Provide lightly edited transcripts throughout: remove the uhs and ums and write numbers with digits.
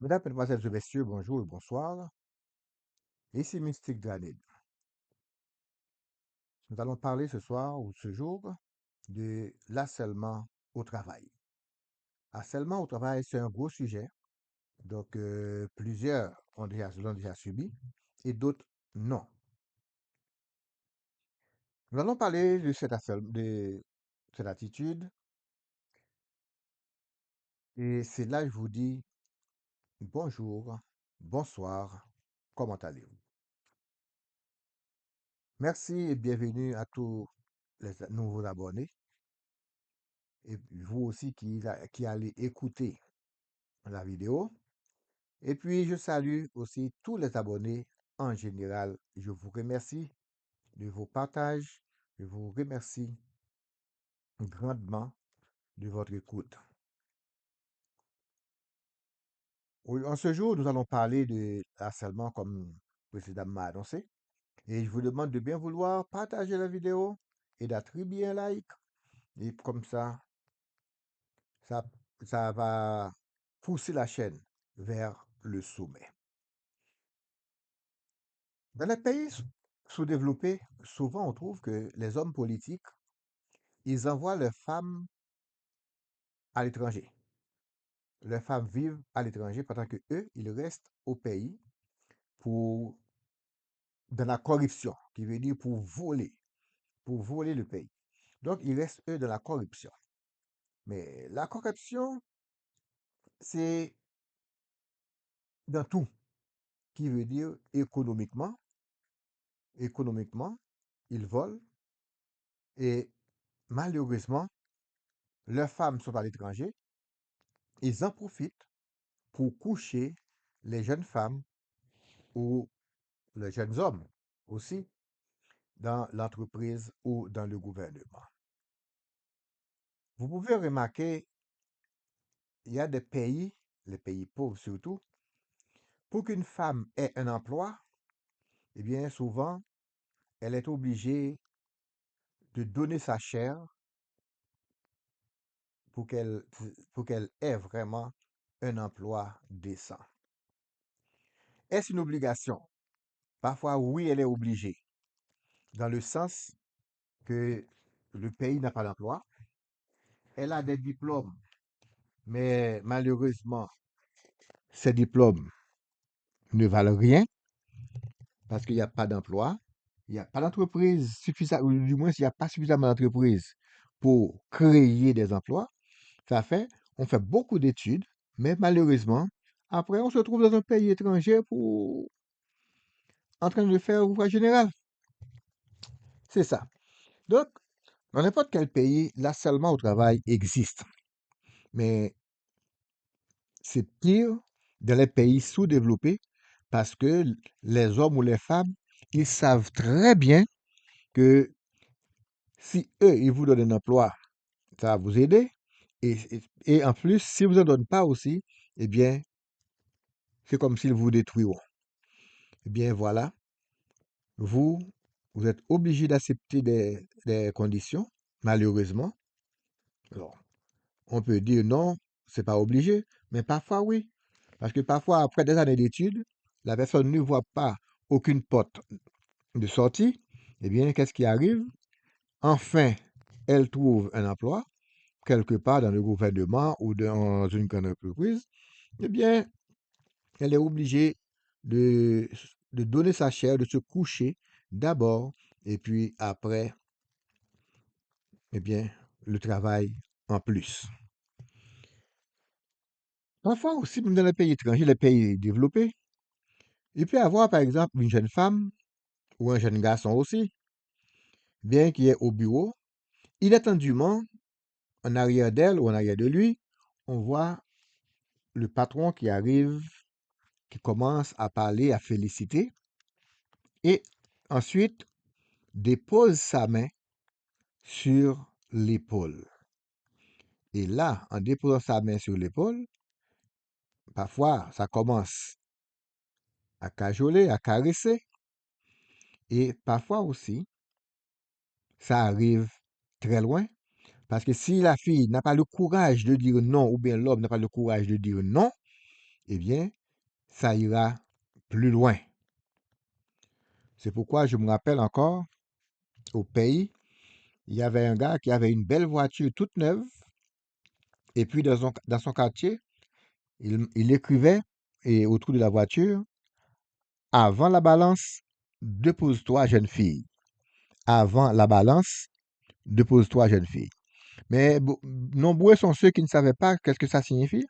Mesdames, Mesdemoiselles et Messieurs, bonjour et bonsoir. Ici Mystique Granit. Nous allons parler ce soir ou ce jour de l'harcèlement au travail. Harcèlement au travail, c'est un gros sujet. Donc, plusieurs l'ont déjà subi et d'autres non. Nous allons parler de de cette attitude et c'est là que je vous dis bonjour, bonsoir, comment allez-vous? Merci et bienvenue à tous les nouveaux abonnés. Et vous aussi qui allez écouter la vidéo. Et puis, je salue aussi tous les abonnés en général. Je vous remercie de vos partages. Je vous remercie grandement de votre écoute. En ce jour, nous allons parler de harcèlement comme précédemment annoncé. Et je vous demande de bien vouloir partager la vidéo et d'attribuer un like. Et comme ça, ça va pousser la chaîne vers le sommet. Dans les pays sous-développés, souvent on trouve que les hommes politiques, ils envoient leurs femmes à l'étranger. Leurs femmes vivent à l'étranger pendant que eux, ils restent au pays pour dans la corruption, qui veut dire pour voler le pays. Donc ils restent eux dans la corruption. Mais la corruption, c'est dans tout, qui veut dire économiquement, ils volent et malheureusement, leurs femmes sont à l'étranger, ils en profitent pour coucher les jeunes femmes ou les jeunes hommes aussi dans l'entreprise ou dans le gouvernement. Vous pouvez remarquer, il y a des pays, les pays pauvres surtout, pour qu'une femme ait un emploi, eh bien souvent, elle est obligée de donner sa chair pour pour qu'elle ait vraiment un emploi décent. Est-ce une obligation? Parfois, oui, elle est obligée, dans le sens que le pays n'a pas d'emploi, elle a des diplômes, mais malheureusement, ces diplômes ne valent rien parce qu'il n'y a pas d'emploi, il n'y a pas d'entreprise suffisante, ou du moins, il n'y a pas suffisamment d'entreprises pour créer des emplois. Ça fait, on fait beaucoup d'études, mais malheureusement, après, on se trouve dans un pays étranger en train de faire ouvrage général. C'est ça. Donc, dans n'importe quel pays, l'harcèlement au travail existe. Mais c'est pire dans les pays sous-développés parce que les hommes ou les femmes, ils savent très bien que si eux, ils vous donnent un emploi, ça va vous aider. Et en plus, si vous n'en donnent pas aussi, eh bien, c'est comme s'ils vous détruiront. Eh bien, voilà, vous, vous êtes obligé d'accepter des conditions, malheureusement. Alors, on peut dire non, c'est pas obligé, mais parfois oui. Parce que parfois, après des années d'études, la personne ne voit pas aucune porte de sortie. Eh bien, qu'est-ce qui arrive? Enfin, elle trouve un emploi quelque part dans le gouvernement ou dans une grande entreprise. Eh bien, elle est obligée de, de donner sa chair, de se coucher d'abord, et puis après, eh bien, le travail en plus. Parfois aussi, même dans les pays étrangers, les pays développés, il peut y avoir, par exemple, une jeune femme ou un jeune garçon aussi, bien qui est au bureau, inattendument, en arrière d'elle ou en arrière de lui, on voit le patron qui arrive, qui commence à parler, à féliciter, et ensuite dépose sa main sur l'épaule. Et là, en déposant sa main sur l'épaule, parfois, ça commence à cajoler, à caresser, et parfois aussi, ça arrive très loin. Parce que si la fille n'a pas le courage de dire non, ou bien l'homme n'a pas le courage de dire non, eh bien, ça ira plus loin. C'est pourquoi je me rappelle encore, au pays, il y avait un gars qui avait une belle voiture toute neuve, et puis dans son quartier, il écrivait et autour de la voiture, avant la balance, dépose-toi, jeune fille. Avant la balance, dépose-toi, jeune fille. Mais nombreux sont ceux qui ne savaient pas qu'est-ce que ça signifie.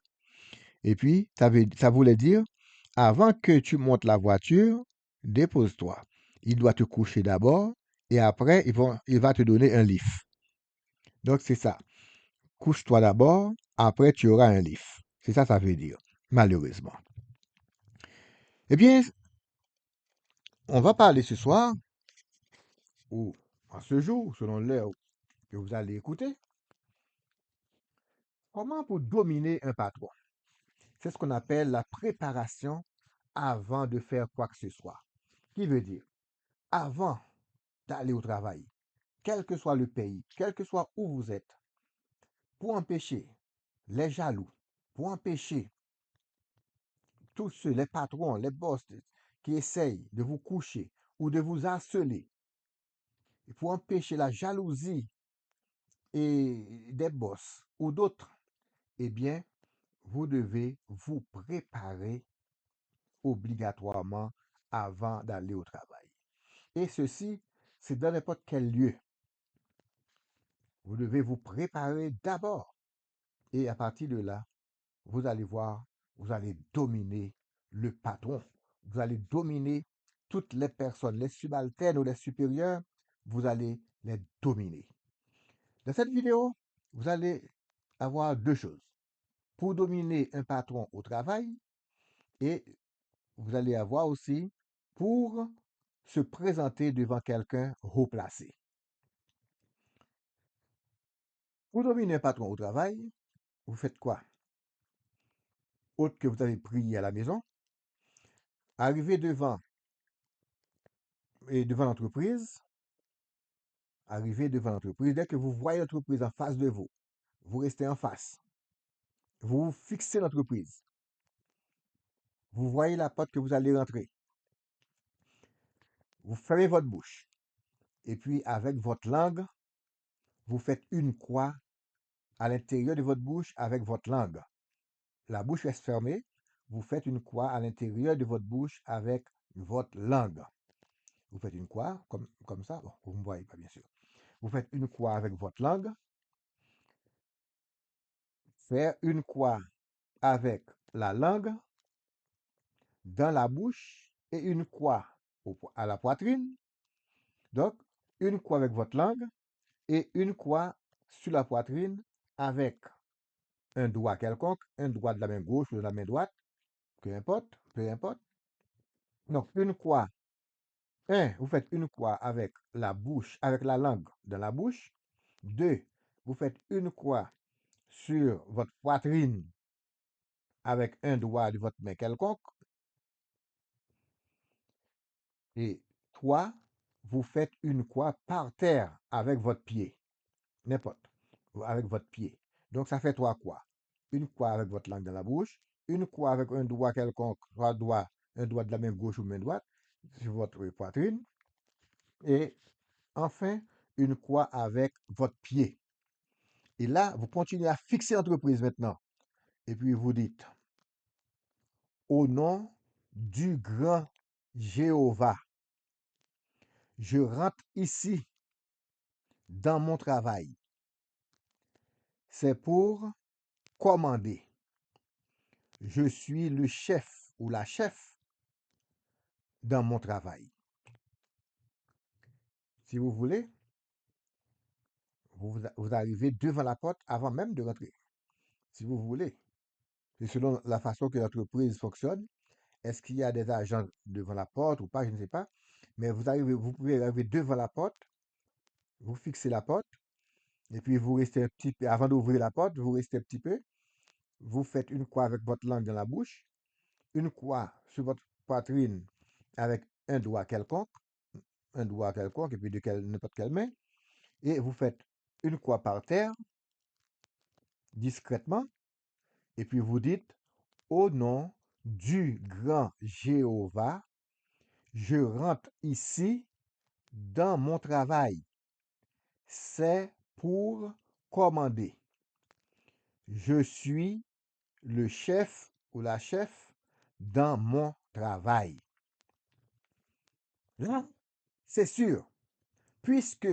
Et puis, ça voulait dire, avant que tu montes la voiture, dépose-toi. Il doit te coucher d'abord et après, il va te donner un lift. Donc, c'est ça. Couche-toi d'abord, après, tu auras un lift. C'est ça, ça veut dire, malheureusement. Eh bien, on va parler ce soir, ou à ce jour, selon l'heure que vous allez écouter, comment pour dominer un patron. C'est ce qu'on appelle la préparation avant de faire quoi que ce soit. Qui veut dire, avant d'aller au travail, quel que soit le pays, quel que soit où vous êtes, pour empêcher les jaloux, pour empêcher tous ceux, les patrons, les boss qui essayent de vous coucher ou de vous harceler, pour empêcher la jalousie et des boss ou d'autres, eh bien, vous devez vous préparer obligatoirement avant d'aller au travail. Et ceci, c'est dans n'importe quel lieu. Vous devez vous préparer d'abord. Et à partir de là, vous allez voir, vous allez dominer le patron. Vous allez dominer toutes les personnes, les subalternes ou les supérieurs, vous allez les dominer. Dans cette vidéo, vous allez avoir deux choses. Pour dominer un patron au travail et vous allez avoir aussi pour se présenter devant quelqu'un haut placé. Pour dominer un patron au travail, vous faites quoi? Autre que vous avez prié à la maison, arrivez devant l'entreprise, dès que vous voyez l'entreprise en face de vous, vous restez en face, vous fixez l'entreprise, vous voyez la porte que vous allez rentrer, vous fermez votre bouche, et puis avec votre langue, vous faites une croix à l'intérieur de votre bouche avec votre langue. La bouche reste fermée, vous faites une croix à l'intérieur de votre bouche avec votre langue. Vous faites une croix comme ça, bon, vous ne me voyez pas bien sûr. Vous faites une croix avec votre langue, faire une croix avec la langue dans la bouche et une croix à la poitrine. Donc, une croix avec votre langue et une croix sur la poitrine avec un doigt quelconque, un doigt de la main gauche ou de la main droite, peu importe, peu importe. Donc, une croix. Vous faites une croix avec la bouche, avec la langue dans la bouche. 2, vous faites une croix sur votre poitrine avec un doigt de votre main quelconque. Et 3, vous faites une croix par terre avec votre pied, n'importe, avec votre pied. Donc, ça fait 3 croix. Une croix avec votre langue dans la bouche, une croix avec un doigt quelconque, 3 doigts, un doigt de la main gauche ou main droite sur votre poitrine. Et enfin, une croix avec votre pied. Et là, vous continuez à fixer l'entreprise maintenant. Et puis vous dites, au nom du grand Jéhovah, je rentre ici dans mon travail. C'est pour commander. Je suis le chef ou la chef dans mon travail. Si vous voulez, vous arrivez devant la porte avant même de rentrer. Si vous voulez. C'est selon la façon que l'entreprise fonctionne. Est-ce qu'il y a des agents devant la porte ou pas, je ne sais pas. Mais vous pouvez arriver devant la porte, vous fixez la porte, et puis vous restez un petit peu, avant d'ouvrir la porte, vous restez un petit peu, vous faites une croix avec votre langue dans la bouche, une croix sur votre poitrine avec un doigt quelconque, et puis n'importe quelle main, et vous faites une croix par terre, discrètement, et puis vous dites, au nom du grand Jéhovah, je rentre ici dans mon travail. C'est pour commander. Je suis le chef ou la chef dans mon travail. Là, c'est sûr, puisque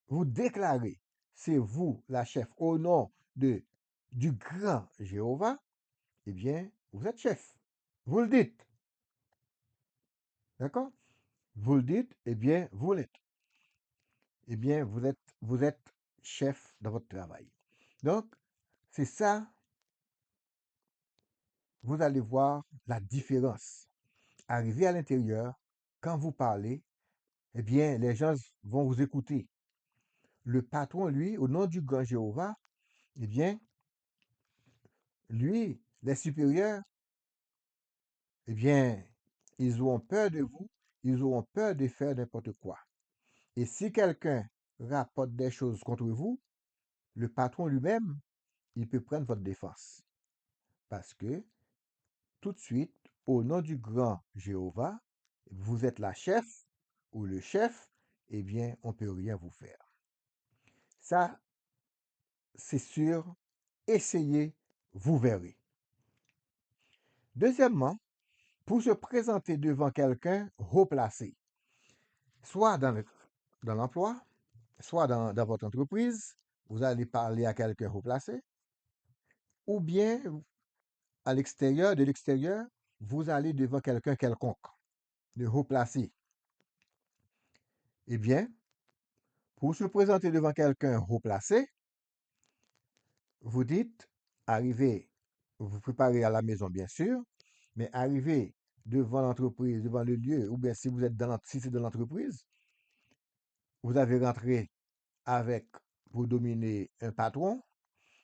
vous déclarez, c'est vous la chef au nom du grand Jéhovah, eh bien, vous êtes chef. Vous le dites, d'accord? Vous le dites, eh bien, vous l'êtes. Eh bien, vous êtes chef dans votre travail. Donc, c'est ça, vous allez voir la différence. Arrivé à l'intérieur, quand vous parlez, eh bien, les gens vont vous écouter. Le patron, lui, au nom du grand Jéhovah, eh bien, lui, les supérieurs, eh bien, ils auront peur de vous, ils auront peur de faire n'importe quoi. Et si quelqu'un rapporte des choses contre vous, le patron lui-même, il peut prendre votre défense. Parce que tout de suite, au nom du grand Jéhovah, vous êtes la chef ou le chef, eh bien, on ne peut rien vous faire. Ça, c'est sûr, essayez, vous verrez. Deuxièmement, pour se présenter devant quelqu'un haut placé, soit dans l'emploi, soit dans votre entreprise, vous allez parler à quelqu'un haut placé, ou bien à l'extérieur, de l'extérieur, vous allez devant quelqu'un quelconque, de haut placé. Eh bien, pour se présenter devant quelqu'un haut placé, vous dites, arrivez, vous préparez à la maison, bien sûr, mais arrivez devant l'entreprise, devant le lieu, ou bien si vous êtes si c'est dans l'entreprise, vous avez rentré avec, pour dominer un patron,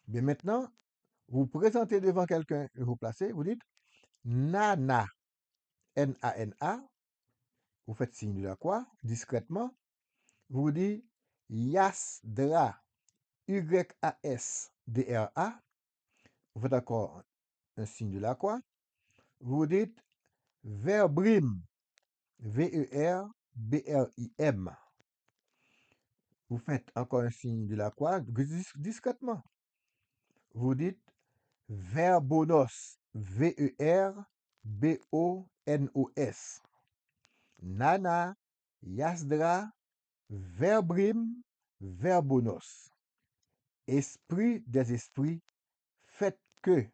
mais maintenant, vous vous présentez devant quelqu'un haut placé, vous dites, Nana, N-A-N-A, vous faites signe de la croix, discrètement, vous dites, Yasdra, Y-A-S-D-R-A, vous faites encore un signe de la croix, vous dites Verbrim, V-E-R-B-R-I-M. Vous faites encore un signe de la croix discrètement. Vous dites Verbonos, V-E-R-B-O-N-O-S. Nana, Yasdra, Verbrim, Verbonos. Esprit des esprits, faites que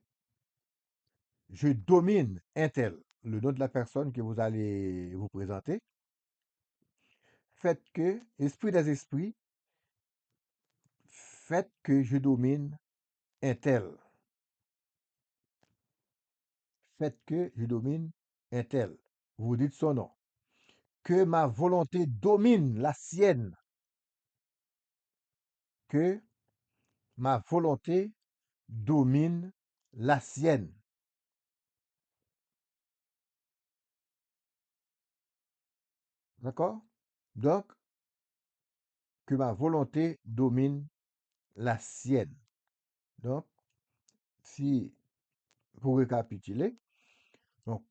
je domine un tel, le nom de la personne que vous allez vous présenter. Faites que, esprit des esprits, faites que je domine un tel. Faites que je domine un tel. Vous dites son nom. Que ma volonté domine la sienne. Que ma volonté domine la sienne. D'accord? Donc, que ma volonté domine la sienne. Donc, si vous récapitulez, donc,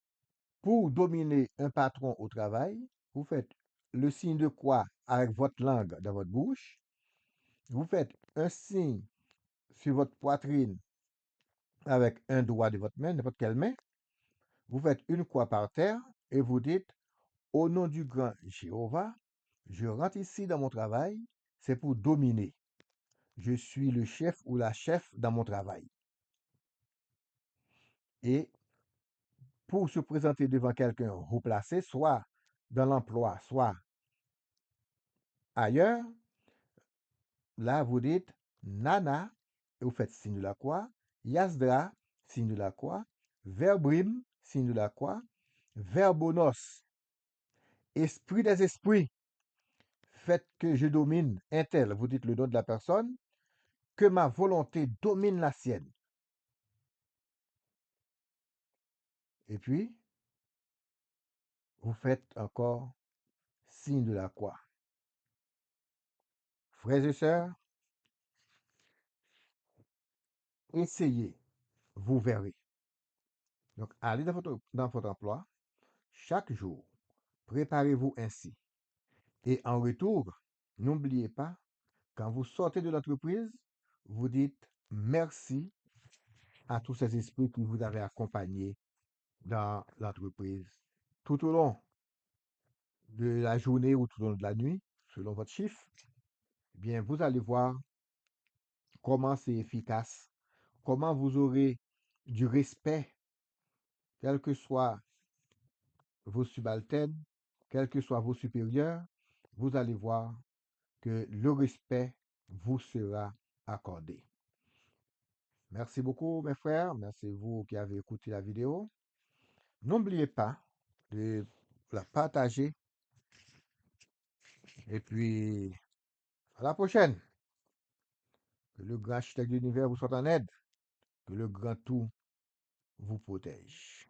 pour dominer un patron au travail, vous faites le signe de croix avec votre langue dans votre bouche. Vous faites un signe sur votre poitrine avec un doigt de votre main, n'importe quelle main. Vous faites une croix par terre et vous dites, au nom du grand Jéhovah, je rentre ici dans mon travail, c'est pour dominer. Je suis le chef ou la chef dans mon travail. Et pour se présenter devant quelqu'un haut placé, soit dans l'emploi, soit ailleurs, là, vous dites Nana, et vous faites signe de la croix, Yasdra, signe de la croix, Verbrim, signe de la croix, Verbonos, esprit des esprits, faites que je domine un tel, vous dites le nom de la personne, que ma volonté domine la sienne. Et puis, vous faites encore signe de la croix. Frères et sœurs, essayez, vous verrez. Donc, allez dans votre emploi chaque jour. Préparez-vous ainsi. Et en retour, n'oubliez pas, quand vous sortez de l'entreprise, vous dites merci à tous ces esprits qui vous avaient accompagné dans l'entreprise tout au long de la journée ou tout au long de la nuit, selon votre chiffre. Eh bien, vous allez voir comment c'est efficace, comment vous aurez du respect, quels que soient vos subalternes, quels que soient vos supérieurs, vous allez voir que le respect vous sera accordé. Merci beaucoup, mes frères. Merci vous qui avez écouté la vidéo. N'oubliez pas de la partager. Et puis, à la prochaine. Que le grand architecte de l'univers vous soit en aide. Que le grand tout vous protège.